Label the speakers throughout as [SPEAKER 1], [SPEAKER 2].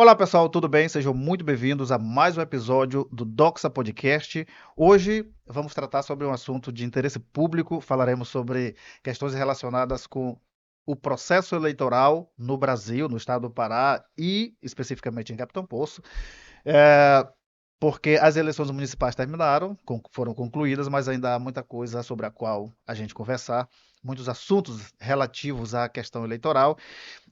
[SPEAKER 1] Olá pessoal, tudo bem? Sejam muito bem-vindos a mais um episódio do Doxa Podcast. Hoje vamos tratar sobre um assunto de interesse público. Falaremos sobre questões relacionadas com o processo eleitoral no Brasil, no estado do Pará e especificamente em Capitão Poço. É, Porque as eleições municipais terminaram, foram concluídas, mas ainda há muita coisa sobre a qual a gente conversar, muitos assuntos relativos à questão eleitoral.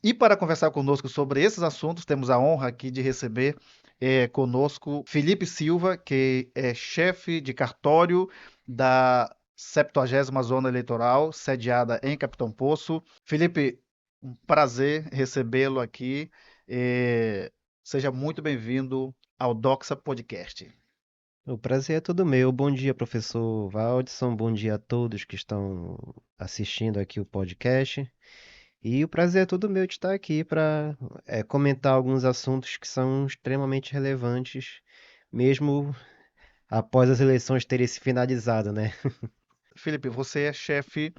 [SPEAKER 1] E para conversar conosco sobre esses assuntos, temos a honra aqui de receber conosco Felipe Silva, que é chefe de cartório da 70ª Zona Eleitoral, sediada em Capitão Poço. Felipe, um prazer recebê-lo aqui. Seja muito bem-vindo ao Doxa Podcast.
[SPEAKER 2] O prazer é todo meu. Bom dia, professor Valdson. Bom dia a todos que estão assistindo aqui o podcast. E o prazer é todo meu de estar aqui para comentar alguns assuntos que são extremamente relevantes, mesmo após as eleições terem se finalizado, né?
[SPEAKER 1] Felipe, você é chefe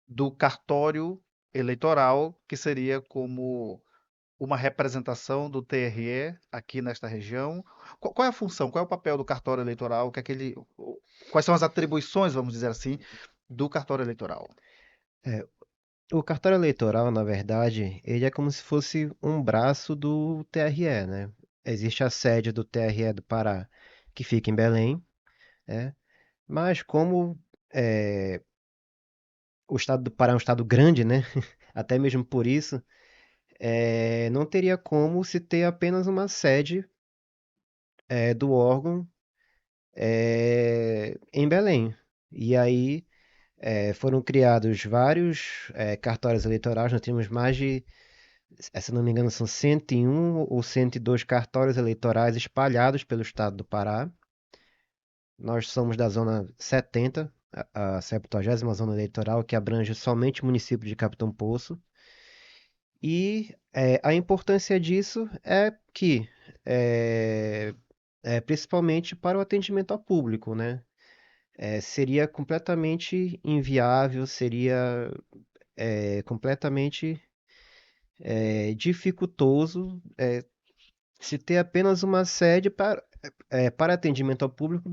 [SPEAKER 1] do cartório eleitoral, que seria como uma representação do TRE aqui nesta região. Qual é a função, qual é o papel do cartório eleitoral? Quais são as atribuições, vamos dizer assim, do cartório eleitoral?
[SPEAKER 2] É, o cartório eleitoral, na verdade, ele é como se fosse um braço do TRE, né? Existe a sede do TRE do Pará, que fica em Belém, né? Mas como é, o estado do Pará é um estado grande, né? Até mesmo por isso, não teria como se ter apenas uma sede do órgão em Belém. E aí foram criados vários cartórios eleitorais, nós temos mais de, se não me engano, são 101 ou 102 cartórios eleitorais espalhados pelo estado do Pará. Nós somos da zona 70, a 70ª zona eleitoral, que abrange somente o município de Capitão Poço. E a importância disso é que, é, principalmente para o atendimento ao público, né? Seria completamente inviável, seria completamente dificultoso se ter apenas uma sede para atendimento ao público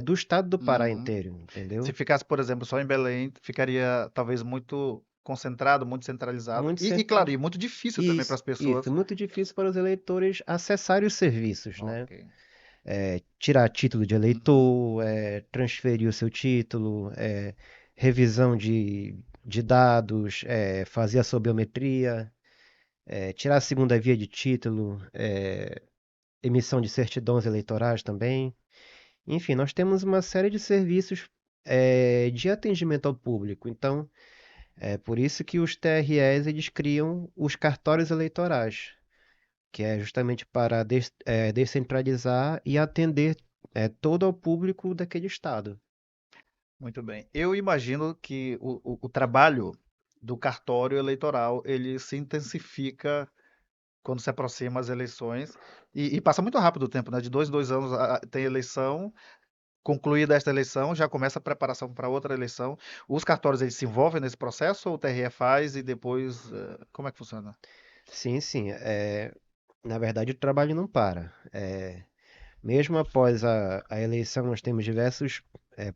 [SPEAKER 2] do estado do Pará
[SPEAKER 1] Uhum.
[SPEAKER 2] inteiro,
[SPEAKER 1] Se
[SPEAKER 2] entendeu?
[SPEAKER 1] ficasse, por exemplo, só em Belém, ficaria talvez muito concentrado, muito centralizado.
[SPEAKER 2] Muito
[SPEAKER 1] Claro, e
[SPEAKER 2] centralizado.
[SPEAKER 1] muito difícil também para
[SPEAKER 2] Isso,
[SPEAKER 1] as
[SPEAKER 2] isso.
[SPEAKER 1] pessoas.
[SPEAKER 2] Muito difícil para os eleitores acessarem os serviços, né?
[SPEAKER 1] Ok.
[SPEAKER 2] Tirar título de
[SPEAKER 1] Uhum.
[SPEAKER 2] eleitor, transferir o seu título, revisão de dados, fazer a sua biometria, tirar a segunda via de título, emissão de certidões eleitorais também. Enfim, nós temos uma série de serviços de atendimento ao público. Então, é por isso que os TREs eles criam os cartórios eleitorais, que é justamente para descentralizar e atender todo o público daquele estado.
[SPEAKER 1] Muito bem. Eu imagino que o trabalho do cartório eleitoral ele se intensifica quando se aproxima as eleições e passa muito rápido o tempo, né? De 2 em 2 anos tem eleição, concluída esta eleição, já começa a preparação para outra eleição. Os cartórios eles se envolvem nesse processo ou o TRE faz e depois como é que funciona?
[SPEAKER 2] Sim, sim. Na verdade, o trabalho não para. Mesmo após a eleição, nós temos diversos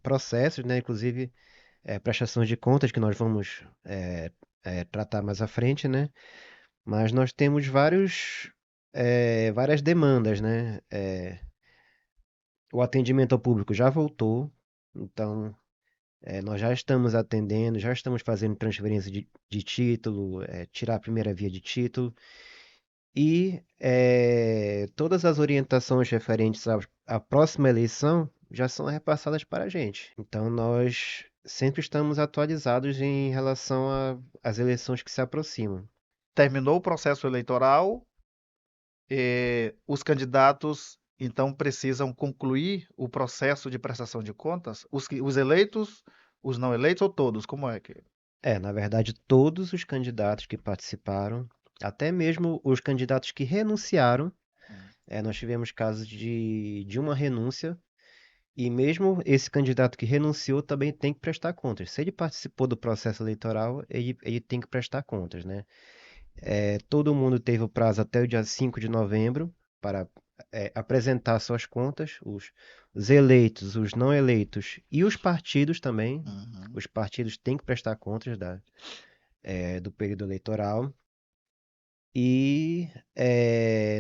[SPEAKER 2] processos, né? Inclusive prestações de contas que nós vamos tratar mais à frente, né? Mas nós temos várias demandas, né? O atendimento ao público já voltou, então nós já estamos atendendo, já estamos fazendo transferência de título, tirar a primeira via de título, e todas as orientações referentes à próxima eleição já são repassadas para a gente. Então nós sempre estamos atualizados em relação às eleições que se aproximam.
[SPEAKER 1] Terminou o processo eleitoral, os candidatos então precisam concluir o processo de prestação de contas? Os eleitos, os não eleitos ou todos? Como é que?
[SPEAKER 2] Na verdade, todos os candidatos que participaram, até mesmo os candidatos que renunciaram, nós tivemos casos de uma renúncia, e mesmo esse candidato que renunciou também tem que prestar contas. Se ele participou do processo eleitoral, ele tem que prestar contas, né? Todo mundo teve o prazo até o dia 5 de novembro para apresentar suas contas, os eleitos, os não eleitos e os partidos também.
[SPEAKER 1] Uhum.
[SPEAKER 2] Os partidos têm que prestar contas do período eleitoral. E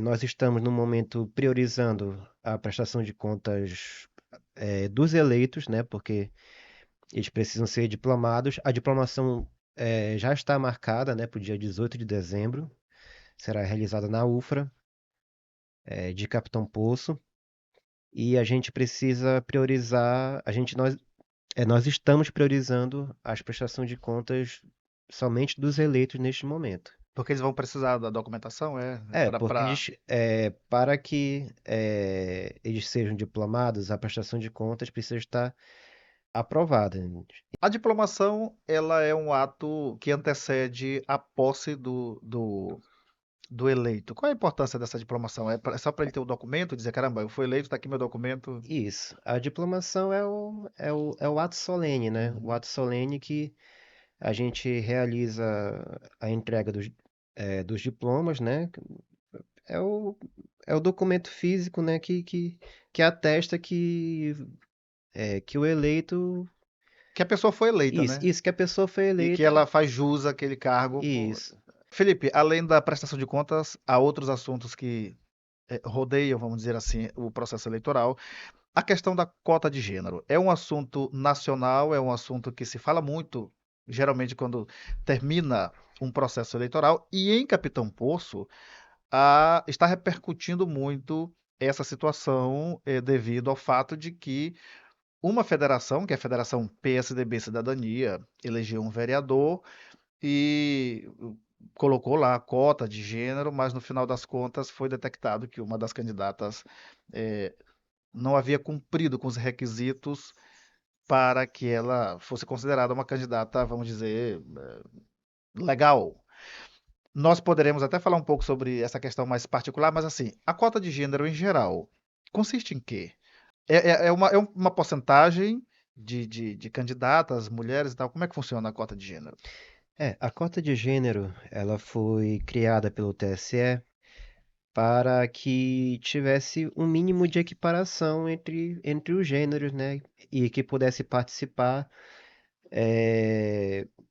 [SPEAKER 2] nós estamos no momento priorizando a prestação de contas dos eleitos, né? Porque eles precisam ser diplomados. A diplomação já está marcada, né, para o dia 18 de dezembro. Será realizada na UFRA, de Capitão Poço. E a gente precisa priorizar. Nós estamos priorizando as prestações de contas somente dos eleitos neste momento.
[SPEAKER 1] Porque eles vão precisar da documentação, é,
[SPEAKER 2] Porque
[SPEAKER 1] para
[SPEAKER 2] para que eles sejam diplomados, a prestação de contas precisa estar aprovada.
[SPEAKER 1] a diplomação, ela é um ato que antecede a posse do eleito. Qual é a importância dessa diplomação? É só para ele ter o documento, dizer, caramba, eu fui eleito, está aqui meu documento.
[SPEAKER 2] Isso. A diplomação é o ato solene, né? O
[SPEAKER 1] Uhum.
[SPEAKER 2] ato solene que a gente realiza a entrega dos diplomas, né? É o, é o documento físico, né? Que atesta que o eleito.
[SPEAKER 1] Que a pessoa foi eleita,
[SPEAKER 2] Isso,
[SPEAKER 1] né?
[SPEAKER 2] isso, que a pessoa foi
[SPEAKER 1] E que
[SPEAKER 2] eleita.
[SPEAKER 1] ela faz jus àquele cargo.
[SPEAKER 2] Isso.
[SPEAKER 1] Felipe, além da prestação de contas, há outros assuntos que rodeiam, vamos dizer assim, o processo eleitoral. A questão da cota de gênero é um assunto nacional, é um assunto que se fala muito, geralmente quando termina um processo eleitoral, e em Capitão Poço está repercutindo muito essa situação devido ao fato de que uma federação, que é a Federação PSDB Cidadania, elegeu um vereador e colocou lá a cota de gênero, mas no final das contas foi detectado que uma das candidatas eh, não havia cumprido com os requisitos para que ela fosse considerada uma candidata, vamos dizer, legal. Nós poderemos até falar um pouco sobre essa questão mais particular, mas assim, a cota de gênero em geral consiste em quê? É uma porcentagem de candidatas, mulheres e tal. Como é que funciona a cota de gênero?
[SPEAKER 2] A cota de gênero, ela foi criada pelo TSE para que tivesse um mínimo de equiparação entre os gêneros, né? E que pudesse participar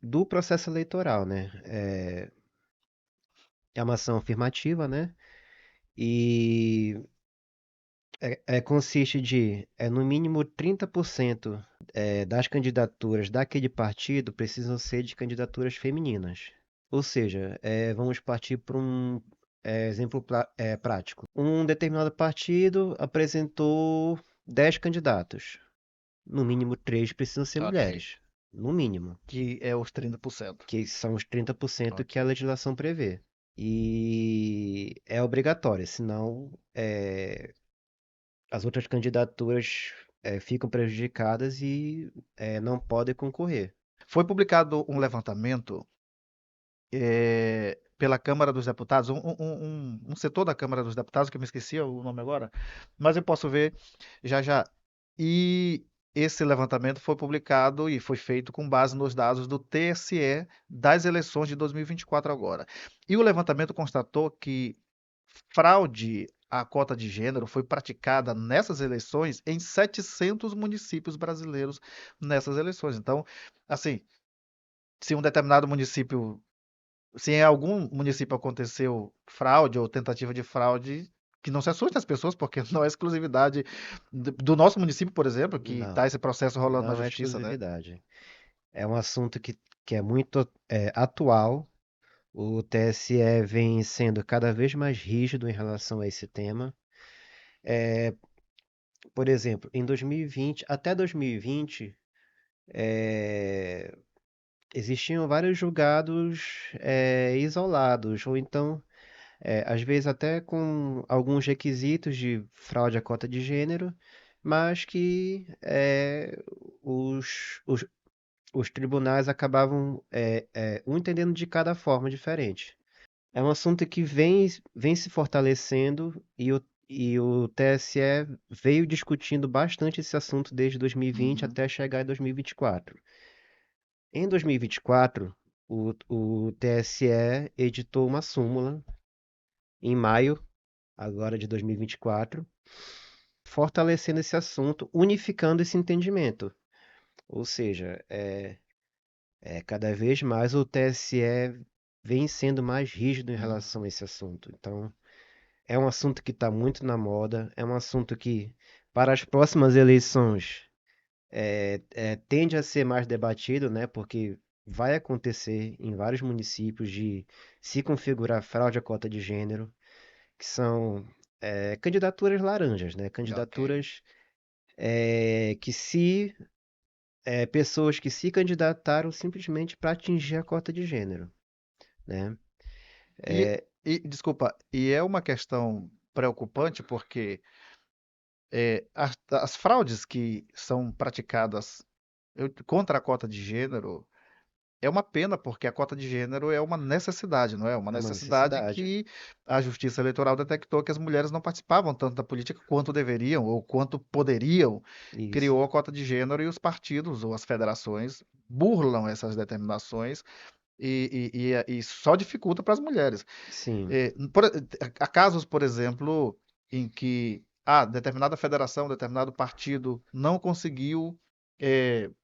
[SPEAKER 2] do processo eleitoral, né? É uma ação afirmativa, né? E consiste no mínimo 30% das candidaturas daquele partido precisam ser de candidaturas femininas. Ou seja, vamos partir para um exemplo prático. Um determinado partido apresentou 10 candidatos. No mínimo, 3 precisam ser
[SPEAKER 1] Ok.
[SPEAKER 2] mulheres. No mínimo.
[SPEAKER 1] Que é os 30%.
[SPEAKER 2] Que são os 30%
[SPEAKER 1] Ok.
[SPEAKER 2] que a legislação prevê. E é obrigatório, senão as outras candidaturas ficam prejudicadas e não podem concorrer.
[SPEAKER 1] Foi publicado um levantamento pela Câmara dos Deputados, um setor da Câmara dos Deputados, que eu me esqueci o nome agora, mas eu posso ver já já. E esse levantamento foi publicado e foi feito com base nos dados do TSE das eleições de 2024 agora. E o levantamento constatou que fraude à cota de gênero foi praticada nessas eleições em 700 municípios brasileiros nessas eleições. Então, assim, se um determinado município se em algum município aconteceu fraude ou tentativa de fraude, que não se assuste as pessoas, porque não é exclusividade do nosso município, por exemplo, que está
[SPEAKER 2] Não,
[SPEAKER 1] esse processo rolando na
[SPEAKER 2] não é
[SPEAKER 1] justiça, né?
[SPEAKER 2] exclusividade. É um assunto que é muito atual. O TSE vem sendo cada vez mais rígido em relação a esse tema. Por exemplo, em 2020, até 2020, existiam vários julgados isolados, ou então, às vezes até com alguns requisitos de fraude à cota de gênero, mas que os tribunais acabavam um entendendo de cada forma diferente. É um assunto que vem se fortalecendo e o TSE veio discutindo bastante esse assunto desde 2020
[SPEAKER 1] Uhum.
[SPEAKER 2] até chegar em 2024. Em 2024, o TSE editou uma súmula em maio, agora de 2024, fortalecendo esse assunto, unificando esse entendimento. Ou seja, cada vez mais o TSE vem sendo mais rígido em relação a esse assunto. Então, é um assunto que está muito na moda, é um assunto que, para as próximas eleições, tende a ser mais debatido, né? Porque vai acontecer em vários municípios de se configurar fraude à cota de gênero, que são candidaturas laranjas, né?
[SPEAKER 1] Ok.
[SPEAKER 2] Candidaturas que se pessoas que se candidataram simplesmente para atingir a cota de gênero, né?
[SPEAKER 1] E, desculpa, e é uma questão preocupante porque as fraudes que são praticadas contra a cota de gênero é uma pena, porque a cota de gênero é uma necessidade, não é? Uma
[SPEAKER 2] É uma
[SPEAKER 1] necessidade
[SPEAKER 2] necessidade.
[SPEAKER 1] que a Justiça Eleitoral detectou que as mulheres não participavam tanto da política quanto deveriam ou quanto poderiam.
[SPEAKER 2] Isso.
[SPEAKER 1] Criou a cota de gênero e os partidos ou as federações burlam essas determinações e só dificulta para as mulheres.
[SPEAKER 2] Sim.
[SPEAKER 1] É, há casos, por exemplo, em que determinada federação, determinado partido não conseguiu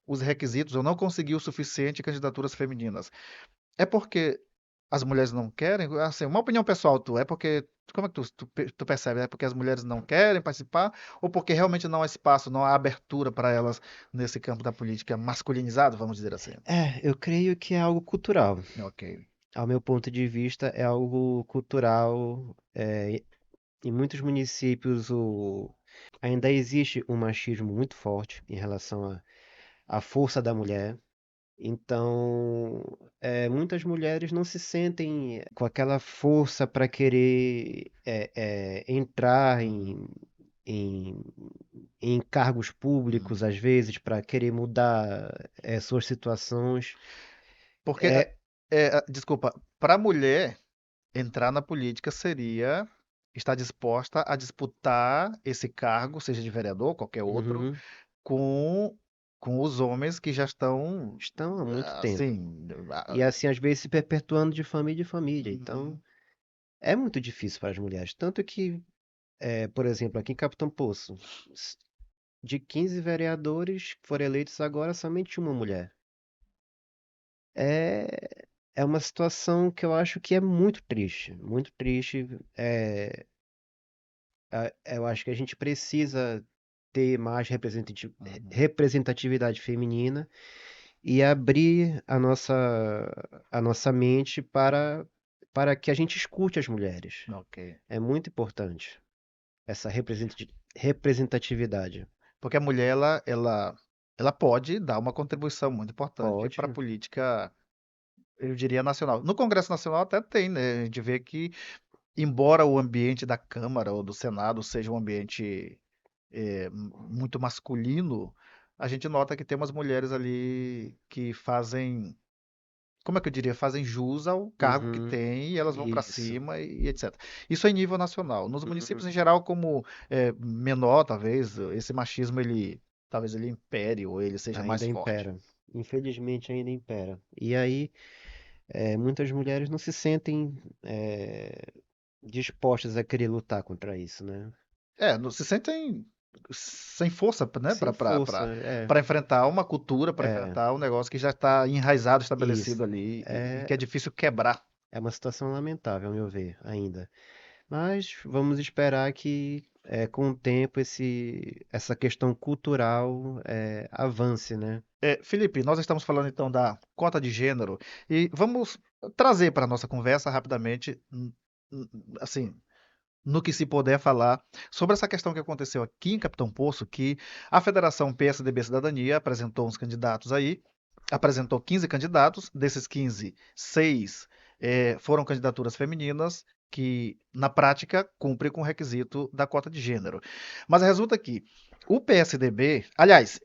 [SPEAKER 1] os requisitos ou não conseguiu o suficiente candidaturas femininas. É porque as mulheres não querem? Assim, uma opinião pessoal tua, é porque. Como é que tu percebe? É porque as mulheres não querem participar ou porque realmente não há espaço, não há abertura para elas nesse campo da política masculinizado, vamos dizer assim?
[SPEAKER 2] Eu creio que é algo cultural.
[SPEAKER 1] Ok.
[SPEAKER 2] Ao meu ponto de vista, é algo cultural. Em muitos municípios ainda existe um machismo muito forte em relação à força da mulher. Então, muitas mulheres não se sentem com aquela força para querer entrar
[SPEAKER 1] Uhum.
[SPEAKER 2] em, em cargos públicos,
[SPEAKER 1] Uhum.
[SPEAKER 2] às vezes, para querer mudar suas situações.
[SPEAKER 1] Porque,
[SPEAKER 2] É,
[SPEAKER 1] desculpa, para a mulher entrar na política seria estar disposta a disputar esse cargo, seja de vereador ou qualquer outro,
[SPEAKER 2] uhum,
[SPEAKER 1] com, com os homens que já estão,
[SPEAKER 2] estão há muito tempo.
[SPEAKER 1] assim,
[SPEAKER 2] E assim, às vezes, se perpetuando de família em família. Então,
[SPEAKER 1] uhum.
[SPEAKER 2] é muito difícil para as mulheres. Tanto que, por exemplo, aqui em Capitão Poço, s- de 15 vereadores que foram eleitos agora, somente uma mulher. É, é uma situação que eu acho que é muito triste. Muito triste. Eu acho que a gente precisa ter mais
[SPEAKER 1] Uhum.
[SPEAKER 2] representatividade feminina e abrir a nossa mente para que a gente escute as mulheres.
[SPEAKER 1] Ok.
[SPEAKER 2] É muito importante essa representatividade.
[SPEAKER 1] Porque a mulher, ela pode dar uma contribuição muito importante para a
[SPEAKER 2] Pode.
[SPEAKER 1] política, eu diria, nacional. No Congresso Nacional até tem, né? A gente vê que, embora o ambiente da Câmara ou do Senado seja um ambiente muito masculino, a gente nota que tem umas mulheres ali que fazem, como é que eu diria, fazem jus ao cargo que
[SPEAKER 2] Uhum,
[SPEAKER 1] tem e elas vão para
[SPEAKER 2] isso.
[SPEAKER 1] cima e etc. Isso é em nível nacional. Nos municípios em
[SPEAKER 2] Uhum.
[SPEAKER 1] geral, como menor, talvez, esse machismo talvez ele impere ou ele seja mais
[SPEAKER 2] Ainda
[SPEAKER 1] forte.
[SPEAKER 2] impera. Infelizmente ainda impera. E aí, muitas mulheres não se sentem dispostas a querer lutar contra isso, né?
[SPEAKER 1] Se sentem sem força, né,
[SPEAKER 2] Sem força,
[SPEAKER 1] para enfrentar uma cultura, para
[SPEAKER 2] é,
[SPEAKER 1] enfrentar um negócio que já está enraizado, estabelecido
[SPEAKER 2] isso.
[SPEAKER 1] ali e que é
[SPEAKER 2] É,
[SPEAKER 1] difícil quebrar.
[SPEAKER 2] é uma situação lamentável, ao meu ver, ainda. Mas vamos esperar que, com o tempo, essa questão cultural avance, né?
[SPEAKER 1] Felipe, nós estamos falando então da cota de gênero e vamos trazer para a nossa conversa rapidamente, assim, no que se puder falar sobre essa questão que aconteceu aqui em Capitão Poço, que a Federação PSDB Cidadania apresentou uns candidatos aí, apresentou 15 candidatos, desses 15, 6 foram candidaturas femininas, que na prática cumprem com o requisito da cota de gênero. Mas resulta que o PSDB, aliás,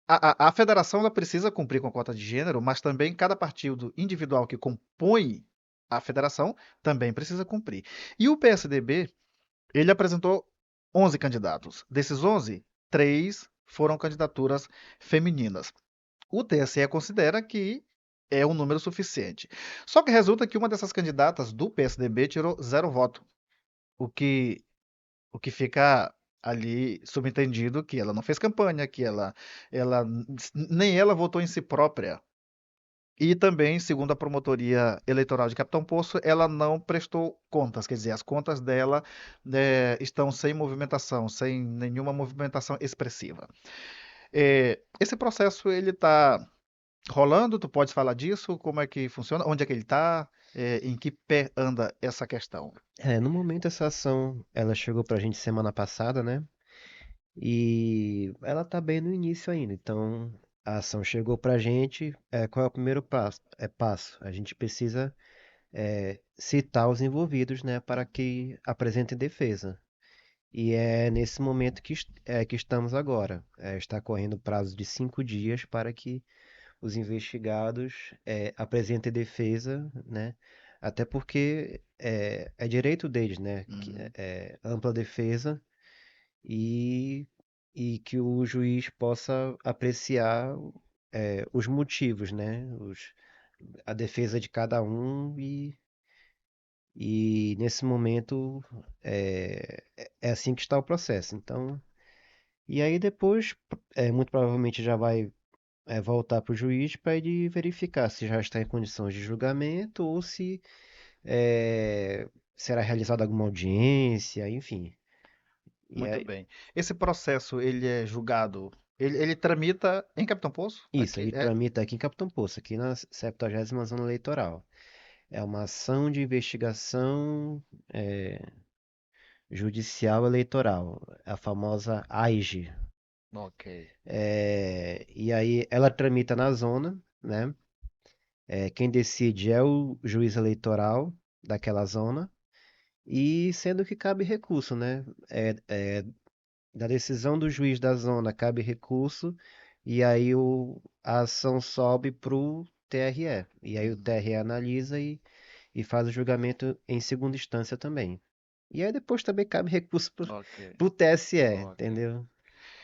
[SPEAKER 1] a federação ela precisa cumprir com a cota de gênero, mas também cada partido individual que compõe a federação também precisa cumprir. E o PSDB ele apresentou 11 candidatos. Desses 11, 3 foram candidaturas femininas. O TSE considera que é um número suficiente. Só que resulta que uma dessas candidatas do PSDB tirou zero voto, o que, o que fica ali subentendido que ela não fez campanha, que ela nem ela votou em si própria. E também, segundo a Promotoria Eleitoral de Capitão Poço, ela não prestou contas, quer dizer, as contas dela estão sem movimentação, sem nenhuma movimentação expressiva. Esse processo ele está rolando, tu pode falar disso? Como é que funciona? Onde é que ele está? Em que pé anda essa questão?
[SPEAKER 2] No momento essa ação, ela chegou pra gente semana passada, né? E ela tá bem no início ainda. Então, a ação chegou pra gente. Qual é o primeiro passo? A gente precisa citar os envolvidos, né, para que apresentem defesa. E é nesse momento que estamos agora. Está correndo o prazo de 5 dias para que os investigados apresentem defesa, né? Até porque é direito deles, né?
[SPEAKER 1] Uhum.
[SPEAKER 2] Ampla defesa e, e que o juiz possa apreciar os motivos, né? A defesa de cada um e nesse momento é assim que está o processo. Então, e aí depois, muito provavelmente já vai voltar para o juiz para ele verificar se já está em condições de julgamento ou se é, será realizada alguma audiência, enfim. E
[SPEAKER 1] Muito
[SPEAKER 2] aí,
[SPEAKER 1] bem. Esse processo, ele é julgado, ele tramita em Capitão Poço?
[SPEAKER 2] isso,
[SPEAKER 1] Aqui,
[SPEAKER 2] ele tramita aqui em Capitão Poço, aqui na 70ª Zona Eleitoral. É uma ação de investigação judicial eleitoral, a famosa AIGE.
[SPEAKER 1] Ok.
[SPEAKER 2] E aí ela tramita na zona, né? Quem decide é o juiz eleitoral daquela zona, e sendo que cabe recurso, né? Da decisão do juiz da zona cabe recurso, e aí a ação sobe para o TRE. E aí o
[SPEAKER 1] Uhum.
[SPEAKER 2] TRE analisa e faz o julgamento em segunda instância também. E aí depois também cabe recurso
[SPEAKER 1] Ok.
[SPEAKER 2] pro TSE,
[SPEAKER 1] Ok.
[SPEAKER 2] entendeu?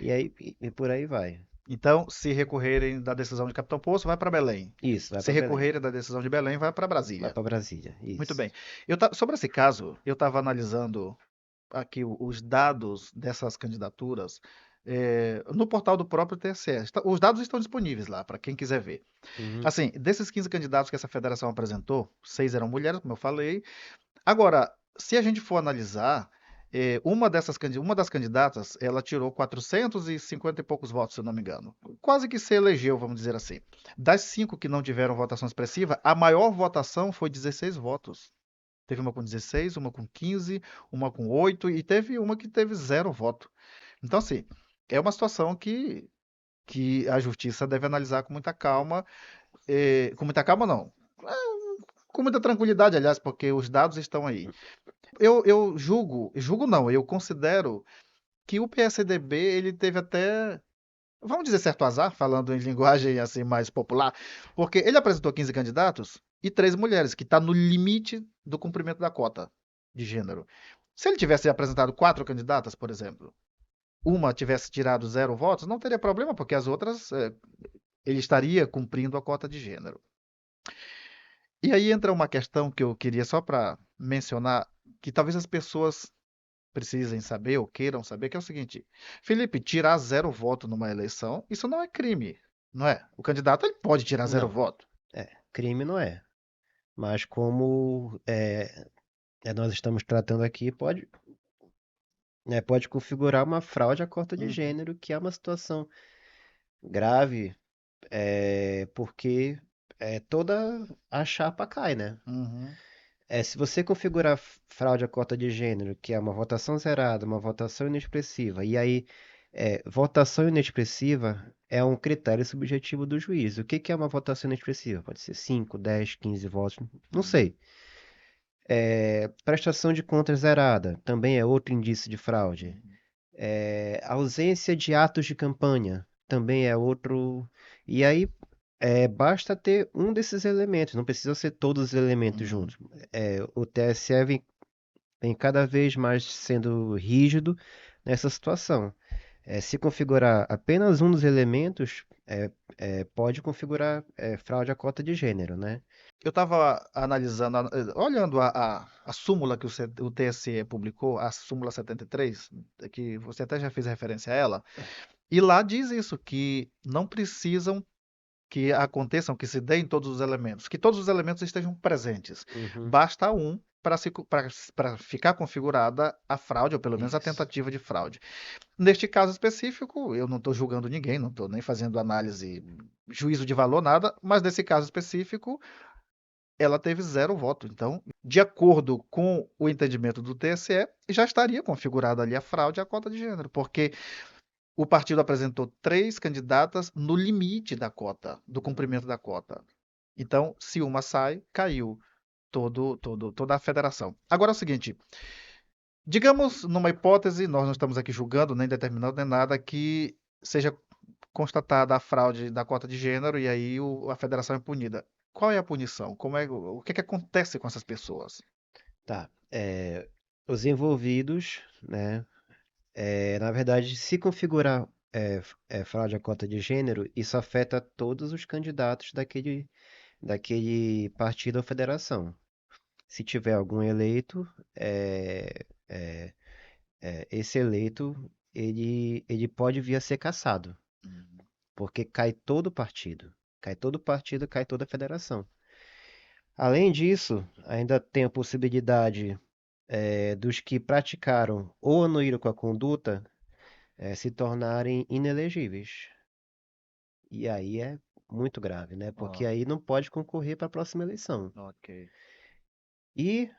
[SPEAKER 2] E aí e por aí vai.
[SPEAKER 1] Então, se recorrerem da decisão de Capitão Poço, vai para Belém.
[SPEAKER 2] Isso, vai
[SPEAKER 1] Se
[SPEAKER 2] para Belém.
[SPEAKER 1] recorrerem da decisão de Belém, vai para
[SPEAKER 2] Vai
[SPEAKER 1] Brasília.
[SPEAKER 2] para Brasília.
[SPEAKER 1] Muito
[SPEAKER 2] Isso.
[SPEAKER 1] bem. Sobre esse caso, eu estava analisando aqui os dados dessas candidaturas no portal do próprio TSE. Os dados estão disponíveis lá para quem quiser ver.
[SPEAKER 2] Uhum.
[SPEAKER 1] Assim, desses 15 candidatos que essa federação apresentou, 6 eram mulheres, como eu falei. Agora, se a gente for analisar, uma das candidatas, ela tirou 450 e poucos votos, se eu não me engano. Quase que se elegeu, vamos dizer assim. Das 5 que não tiveram votação expressiva, a maior votação foi 16 votos. Teve uma com 16, uma com 15, uma com 8 e teve uma que teve zero voto. Então, assim, é uma situação que a justiça deve analisar com muita calma. Com muita calma, não. Com muita tranquilidade, aliás, porque os dados estão aí. Eu julgo não, eu considero que o PSDB ele teve até, vamos dizer certo azar, falando em linguagem assim mais popular, porque ele apresentou 15 candidatos e 3 mulheres, que está no limite do cumprimento da cota de gênero. Se ele tivesse apresentado 4 candidatas, por exemplo, uma tivesse tirado zero votos, não teria problema, porque as outras ele estaria cumprindo a cota de gênero. E aí entra uma questão que eu queria só para mencionar, que talvez as pessoas precisem saber ou queiram saber, que é o seguinte: Felipe, tirar zero voto numa eleição, isso não é crime, não é? O candidato ele pode tirar zero
[SPEAKER 2] Não,
[SPEAKER 1] voto.
[SPEAKER 2] crime não é. Mas como nós estamos tratando aqui, pode configurar uma fraude à cota de
[SPEAKER 1] Uhum,
[SPEAKER 2] gênero, que é uma situação grave, porque toda a chapa cai, né?
[SPEAKER 1] uhum,
[SPEAKER 2] Se você configurar fraude à cota de gênero, que é uma votação zerada, uma votação inexpressiva, e aí votação inexpressiva é um critério subjetivo do juiz. O que que é uma votação inexpressiva? Pode ser 5, 10, 15 votos, não
[SPEAKER 1] uhum,
[SPEAKER 2] sei. Prestação de contas zerada também é outro indício de fraude.
[SPEAKER 1] uhum,
[SPEAKER 2] Ausência de atos de campanha também é outro. E aí basta ter um desses elementos, não precisa ser todos os elementos
[SPEAKER 1] uhum.
[SPEAKER 2] juntos. O TSE vem cada vez mais sendo rígido nessa situação. Se configurar apenas um dos elementos, pode configurar fraude à cota de gênero, né?
[SPEAKER 1] Eu estava analisando, olhando a súmula que o TSE publicou, a súmula 73, que você até já fez referência a ela, e lá diz isso, que não precisam que aconteçam, que se deem todos os elementos, que todos os elementos estejam presentes.
[SPEAKER 2] Uhum,
[SPEAKER 1] Basta um para ficar configurada a fraude, ou pelo menos a
[SPEAKER 2] isso.
[SPEAKER 1] tentativa de fraude. Neste caso específico, eu não estou julgando ninguém, não estou nem fazendo análise, juízo de valor, nada, mas nesse caso específico, ela teve zero voto. Então, de acordo com o entendimento do TSE, já estaria configurada ali a fraude à cota de gênero, porque o partido apresentou três candidatas no limite da cota, do cumprimento da cota. Então, se uma sai, caiu toda a federação. Agora é o seguinte: digamos, numa hipótese, nós não estamos aqui julgando, nem determinando, nem nada, que seja constatada a fraude da cota de gênero e aí a federação é punida. Qual é a punição? O que acontece com essas pessoas?
[SPEAKER 2] Tá. Os envolvidos, né? Na verdade, se configurar fraude à cota de gênero, isso afeta todos os candidatos daquele partido ou federação. Se tiver algum eleito, é, esse eleito ele pode vir a ser cassado, porque cai todo o partido. Cai todo o partido, cai toda a federação. Além disso, ainda tem a possibilidade dos que praticaram ou anuíram com a conduta se tornarem inelegíveis. E aí é muito grave, né? Porque
[SPEAKER 1] Ó,
[SPEAKER 2] aí não pode concorrer para a próxima eleição.
[SPEAKER 1] ok.
[SPEAKER 2] E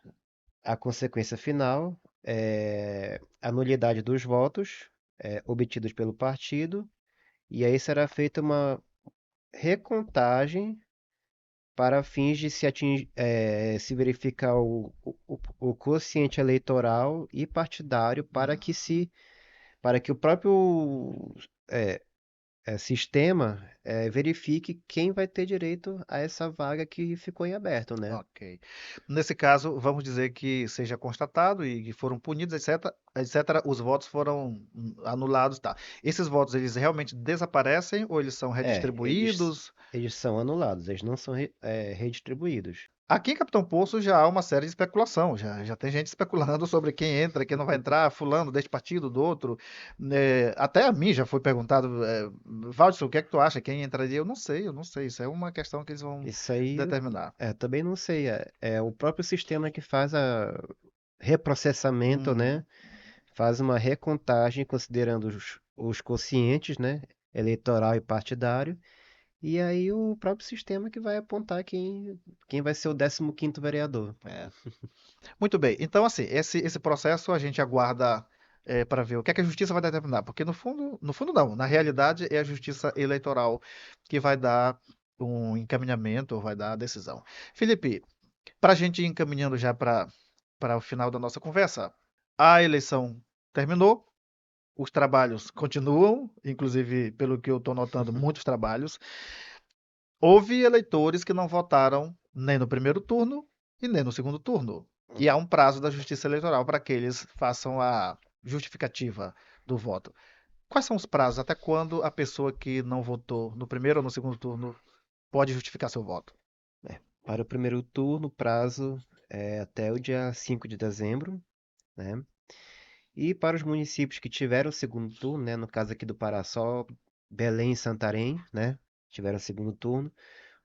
[SPEAKER 2] a consequência final é a nulidade dos votos obtidos pelo partido, e aí será feita uma recontagem para fins de se verificar o quociente eleitoral e partidário para que o próprio é, sistema verifique quem vai ter direito a essa vaga que ficou em aberto, né?
[SPEAKER 1] Ok. Nesse caso, vamos dizer que seja constatado e que foram punidos, etc, etc, os votos foram anulados, tá? Esses votos, eles realmente desaparecem ou eles são
[SPEAKER 2] É, eles,
[SPEAKER 1] redistribuídos?
[SPEAKER 2] eles são anulados, eles não são redistribuídos.
[SPEAKER 1] Aqui em Capitão Poço já há uma série de especulação, já tem gente especulando sobre quem entra, quem não vai entrar, fulano deste partido, do outro. Né? Até a mim já foi perguntado, Valdson, o que é que tu acha? Quem entraria? Eu não sei, isso é uma questão que eles vão
[SPEAKER 2] Isso aí,
[SPEAKER 1] determinar.
[SPEAKER 2] também não sei. É o próprio sistema que faz a reprocessamento,
[SPEAKER 1] Hum,
[SPEAKER 2] né? Faz uma recontagem considerando os quocientes, né? Eleitoral e partidário. E aí o próprio sistema que vai apontar quem vai ser o 15º vereador.
[SPEAKER 1] é. Muito bem. Então, assim, esse processo a gente aguarda para ver o que é que a justiça vai determinar, porque no fundo não, na realidade é a justiça eleitoral que vai dar um encaminhamento, ou vai dar a decisão. Felipe, para a gente ir encaminhando já para o final da nossa conversa, a eleição terminou, os trabalhos continuam, inclusive, pelo que eu estou notando, muitos trabalhos. Houve eleitores que não votaram nem no primeiro turno e nem no segundo turno. E há um prazo da Justiça Eleitoral para que eles façam a justificativa do voto. Quais são os prazos? Até quando a pessoa que não votou no primeiro ou no segundo turno pode justificar seu voto?
[SPEAKER 2] Para o primeiro turno, o prazo é até o dia 5 de dezembro, né? E para os municípios que tiveram o segundo turno, né? No caso aqui do Pará, só Belém e Santarém, né? Tiveram o segundo turno.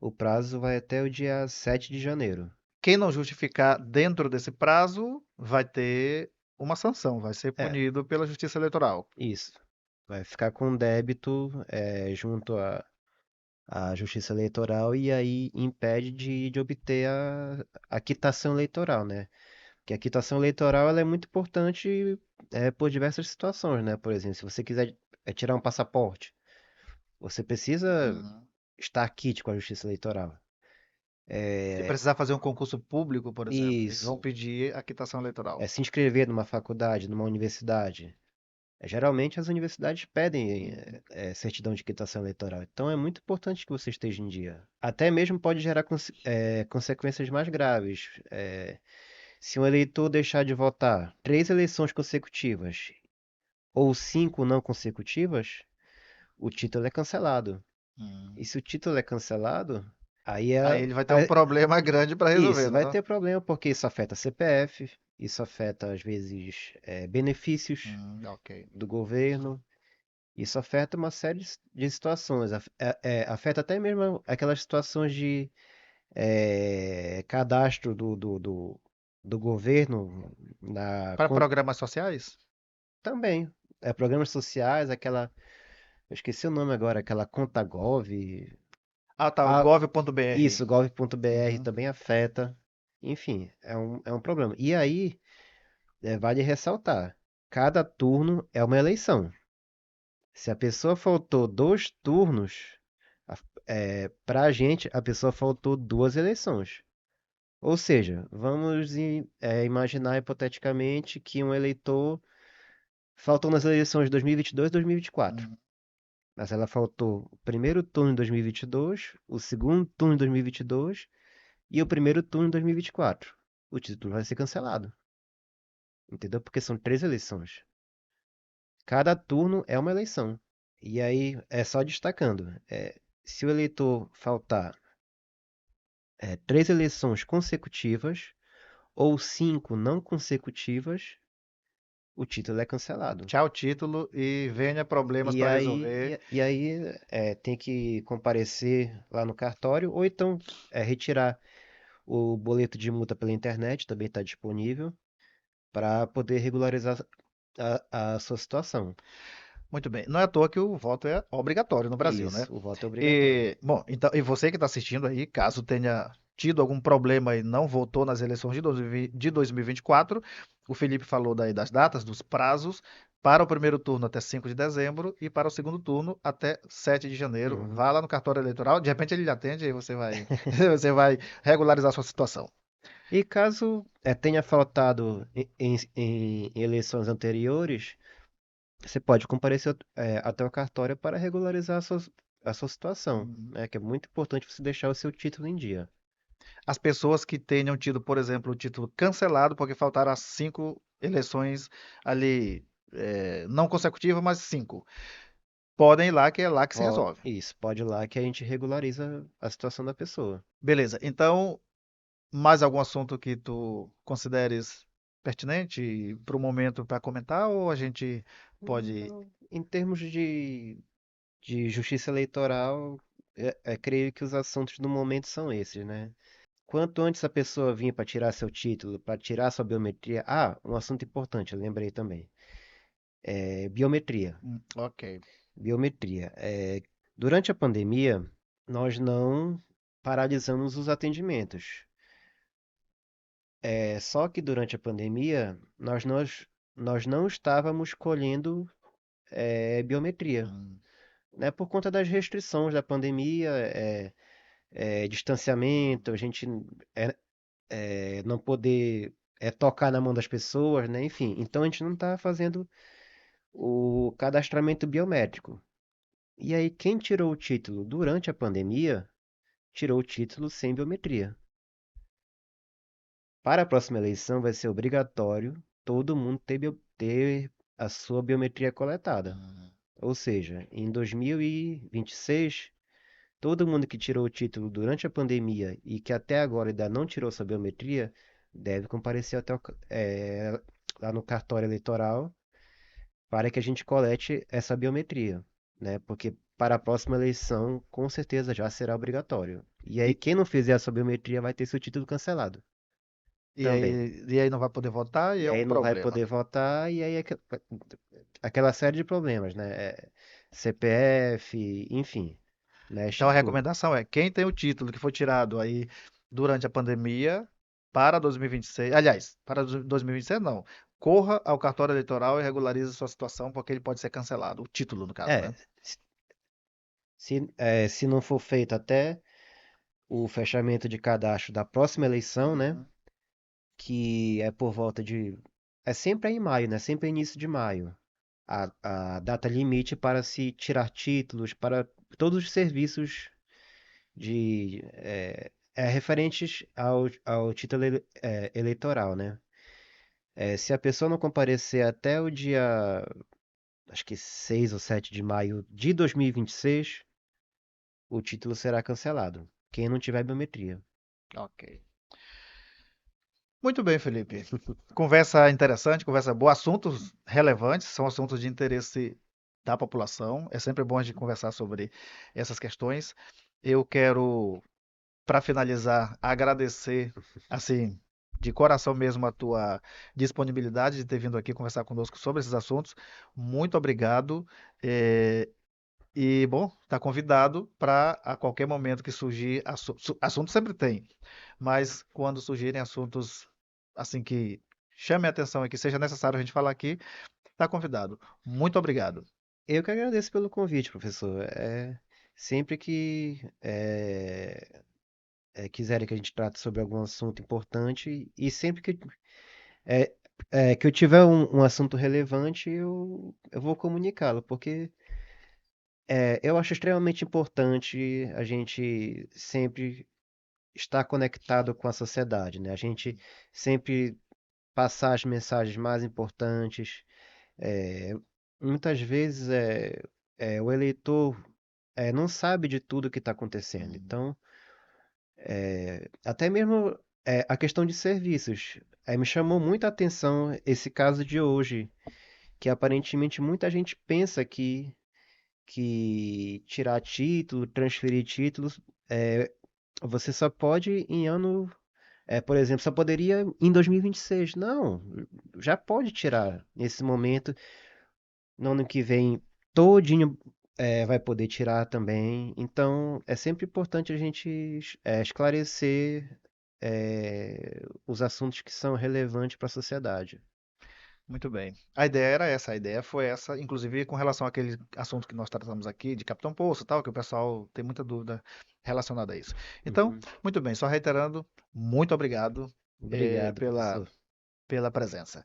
[SPEAKER 2] O prazo vai até o dia 7 de janeiro.
[SPEAKER 1] Quem não justificar dentro desse prazo vai ter uma sanção, vai ser
[SPEAKER 2] É,
[SPEAKER 1] punido pela Justiça Eleitoral.
[SPEAKER 2] isso. Vai ficar com débito junto à Justiça Eleitoral e aí impede de obter a quitação eleitoral, né? Porque a quitação eleitoral ela é muito importante por diversas situações, né? Por exemplo, se você quiser tirar um passaporte, você precisa
[SPEAKER 1] Uhum.
[SPEAKER 2] estar quite com a Justiça Eleitoral.
[SPEAKER 1] Se
[SPEAKER 2] É,
[SPEAKER 1] precisar fazer um concurso público, por exemplo, eles vão
[SPEAKER 2] isso.
[SPEAKER 1] pedir a quitação eleitoral.
[SPEAKER 2] Se inscrever numa faculdade, numa universidade. Geralmente as universidades pedem
[SPEAKER 1] Uhum.
[SPEAKER 2] certidão de quitação eleitoral. Então é muito importante que você esteja em dia. Até mesmo pode gerar consequências mais graves. Se um eleitor deixar de votar 3 eleições consecutivas ou 5 não consecutivas, o título é cancelado. E
[SPEAKER 1] Hum.
[SPEAKER 2] se o título é cancelado, aí
[SPEAKER 1] Aí ele vai ter um problema grande para resolver,
[SPEAKER 2] isso
[SPEAKER 1] não?
[SPEAKER 2] vai ter problema, porque isso afeta CPF, isso afeta, às vezes, benefícios
[SPEAKER 1] Ok.
[SPEAKER 2] do governo, isso afeta uma série de situações, afeta até mesmo aquelas situações de cadastro do governo na
[SPEAKER 1] Para programas sociais?
[SPEAKER 2] também. Programas sociais, eu esqueci o nome agora, aquela conta Gov.
[SPEAKER 1] Ah, tá, o
[SPEAKER 2] Ah,
[SPEAKER 1] gov.br.
[SPEAKER 2] isso, gov.br
[SPEAKER 1] Uhum.
[SPEAKER 2] também afeta. Enfim, é um problema. E aí, vale ressaltar, cada turno é uma eleição. Se a pessoa faltou 2 turnos, para a gente, a pessoa faltou 2 eleições. Ou seja, vamos imaginar hipoteticamente que um eleitor faltou nas eleições de 2022 e 2024.
[SPEAKER 1] Uhum.
[SPEAKER 2] Mas ela faltou o primeiro turno em 2022, o segundo turno em 2022 e o primeiro turno em 2024. O título vai ser cancelado, entendeu? Porque são 3 eleições. Cada turno é uma eleição. E aí, só destacando, se o eleitor faltar 3 eleições consecutivas ou 5 não consecutivas, o título é cancelado.
[SPEAKER 1] Tchau, título e venha problemas
[SPEAKER 2] E
[SPEAKER 1] para
[SPEAKER 2] aí,
[SPEAKER 1] resolver.
[SPEAKER 2] e aí tem que comparecer lá no cartório ou então retirar o boleto de multa pela internet, também está disponível, para poder regularizar a sua situação.
[SPEAKER 1] Muito bem. Não é à toa que o voto é obrigatório no Brasil, né?
[SPEAKER 2] Isso, o voto é obrigatório.
[SPEAKER 1] E, bom, então, e você que está assistindo aí, caso tenha tido algum problema e não votou nas eleições de 2024, o Felipe falou daí das datas, dos prazos, para o primeiro turno até 5 de dezembro e para o segundo turno até 7 de janeiro.
[SPEAKER 2] Uhum.
[SPEAKER 1] Vá lá no cartório eleitoral, de repente ele lhe atende e aí você vai, você vai regularizar a sua situação.
[SPEAKER 2] E caso tenha faltado em eleições anteriores, você pode comparecer até o cartório para regularizar a sua situação,
[SPEAKER 1] Uhum.
[SPEAKER 2] né? Que é muito importante você deixar o seu título em dia.
[SPEAKER 1] As pessoas que tenham tido, por exemplo, o título cancelado porque faltaram as 5 eleições ali, não consecutivas, mas 5. Podem ir lá, que é lá que se resolve.
[SPEAKER 2] Isso, pode ir lá que a gente regulariza a situação da pessoa.
[SPEAKER 1] Beleza. Então, mais algum assunto que tu consideres pertinente para o momento para comentar ou a gente pode.
[SPEAKER 2] Não, em termos de justiça eleitoral, creio que os assuntos do momento são esses, né? Quanto antes a pessoa vir para tirar seu título, para tirar sua biometria. Ah, um assunto importante, eu lembrei também. Biometria.
[SPEAKER 1] Ok.
[SPEAKER 2] Biometria. Durante a pandemia, nós não paralisamos os atendimentos. Só que durante a pandemia, nós não estávamos colhendo biometria,
[SPEAKER 1] Hum.
[SPEAKER 2] né? Por conta das restrições da pandemia, distanciamento, a gente é, não poder tocar na mão das pessoas, né? Enfim, então a gente não está fazendo o cadastramento biométrico. E aí, quem tirou o título durante a pandemia, tirou o título sem biometria. Para a próxima eleição, vai ser obrigatório todo mundo ter a sua biometria coletada.
[SPEAKER 1] Hum.
[SPEAKER 2] Ou seja, em 2026, todo mundo que tirou o título durante a pandemia e que até agora ainda não tirou sua biometria, deve comparecer lá no cartório eleitoral para que a gente colete essa biometria, né? Porque para a próxima eleição, com certeza já será obrigatório. E aí,
[SPEAKER 1] E,
[SPEAKER 2] quem não fizer a sua biometria vai ter seu título cancelado também.
[SPEAKER 1] e aí não vai poder votar e
[SPEAKER 2] E
[SPEAKER 1] é um
[SPEAKER 2] aí não vai
[SPEAKER 1] problema.
[SPEAKER 2] poder votar, e aí aquela série de problemas, né? CPF, enfim,
[SPEAKER 1] Então
[SPEAKER 2] mexe
[SPEAKER 1] a
[SPEAKER 2] tudo.
[SPEAKER 1] recomendação é quem tem o título que foi tirado aí durante a pandemia para 2026, aliás, para 2026 não, corra ao cartório eleitoral e regularize sua situação porque ele pode ser cancelado, o título no caso,
[SPEAKER 2] É,
[SPEAKER 1] né?
[SPEAKER 2] se não for feito até o fechamento de cadastro da próxima eleição, né?
[SPEAKER 1] Uhum.
[SPEAKER 2] Que é por volta de. É sempre em maio, né? Sempre início de maio. A data limite para se tirar títulos para todos os serviços referentes ao título eleitoral, né? Se a pessoa não comparecer até o dia. acho que 6 ou 7 de maio de 2026, o título será cancelado. Quem não tiver biometria.
[SPEAKER 1] Ok. Muito bem, Felipe. Conversa interessante, conversa boa, assuntos relevantes, são assuntos de interesse da população. É sempre bom a gente conversar sobre essas questões. Eu quero, para finalizar, agradecer, assim, de coração mesmo a tua disponibilidade de ter vindo aqui conversar conosco sobre esses assuntos. Muito obrigado. Eh, E, bom, está convidado para a qualquer momento que surgir assunto sempre tem, mas quando surgirem assuntos assim que chamem a atenção e que seja necessário a gente falar aqui, está convidado. Muito obrigado.
[SPEAKER 2] Eu que agradeço pelo convite, professor. Sempre que quiserem que a gente trate sobre algum assunto importante e sempre é, que eu tiver um assunto relevante, eu vou comunicá-lo, porque eu acho extremamente importante a gente sempre estar conectado com a sociedade, né? A gente sempre passar as mensagens mais importantes. É, muitas vezes o eleitor não sabe de tudo que está acontecendo.
[SPEAKER 1] Hum,
[SPEAKER 2] Então, até mesmo a questão de serviços. Me chamou muita atenção esse caso de hoje, que aparentemente muita gente pensa que tirar título, transferir títulos, é, você só pode em ano, por exemplo, só poderia em 2026. Não, já pode tirar nesse momento. No ano que vem, todinho vai poder tirar também. Então, é sempre importante a gente esclarecer os assuntos que são relevantes para a sociedade.
[SPEAKER 1] Muito bem. A ideia era essa, a ideia foi essa, inclusive com relação àquele assunto que nós tratamos aqui de Capitão Poço, e tal, que o pessoal tem muita dúvida relacionada a isso. Então,
[SPEAKER 2] Uhum.
[SPEAKER 1] muito bem, só reiterando, muito obrigado
[SPEAKER 2] Obrigado,
[SPEAKER 1] pela,
[SPEAKER 2] professor.
[SPEAKER 1] pela presença.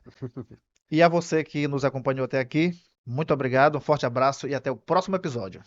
[SPEAKER 1] E a você que nos acompanhou até aqui, muito obrigado, um forte abraço e até o próximo episódio.